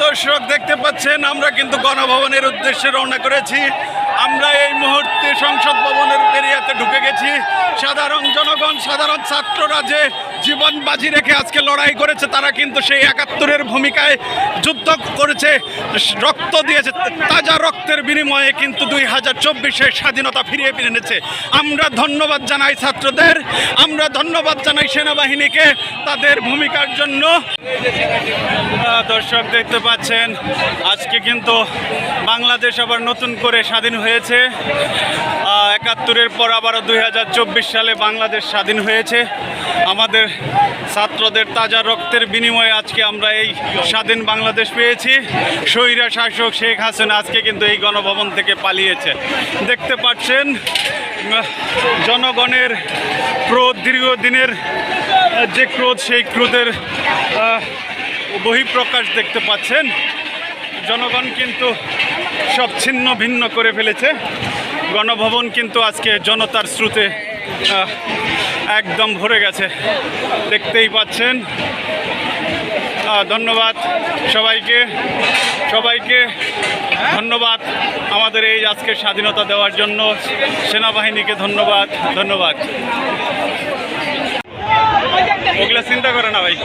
দর্শক দেখতে পাচ্ছেন আমরা কিন্তু গণভবনের উদ্দেশ্যে রওনা করেছি। আমরা এই মুহূর্তে সংসদ ভবনের এরিয়াতে ঢুকে গেছি। সাধারণ জনগণ, সাধারণ ছাত্ররা যে জীবন বাজি রেখে আজকে লড়াই করেছে, তারা কিন্তু সেই ৭১-এর ভূমিকায় যুদ্ধ করেছে, রক্ত দিয়েছে। তাজা রক্তের বিনিময়ে কিন্তু ২০২৪-এর স্বাধীনতা ফিরিয়ে এনেছে। আমরা ধন্যবাদ জানাই ছাত্রদের, আমরা ধন্যবাদ জানাই সেনাবাহিনীকে তাদের ভূমিকার জন্য। দর্শক দেখতে পাচ্ছেন আজকে কিন্তু বাংলাদেশ আবার নতুন করে স্বাধীন হয়েছে। ৭১-এর পর আবারও ২০২৪ সালে বাংলাদেশ স্বাধীন হয়েছে। আমাদের ছাত্রদের তাজা রক্তের বিনিময়ে আজকে আমরা এই স্বাধীন বাংলাদেশ পেয়েছি। স্বৈরা শাসক শেখ হাসিনা আজকে কিন্তু এই গণভবন থেকে পালিয়েছে। দেখতে পাচ্ছেন জনগণের ক্রোধ, দীর্ঘদিনের যে ক্রোধ, সেই ক্রোধের বহিঃপ্রকাশ দেখতে পাচ্ছেন। জনগণ কিন্তু সব ছিন্ন ভিন্ন করে ফেলেছে। গণভবন কিন্তু আজকে জনতার স্রোতে একদম ভরে গেছে, দেখতেই পাচ্ছেন। ধন্যবাদ সবাইকে ধন্যবাদ আমাদের এই আজকে স্বাধীনতা দেওয়ার জন্য। সেনাবাহিনীকে ধন্যবাদ। ওগুলা চিন্তা করে না ভাই।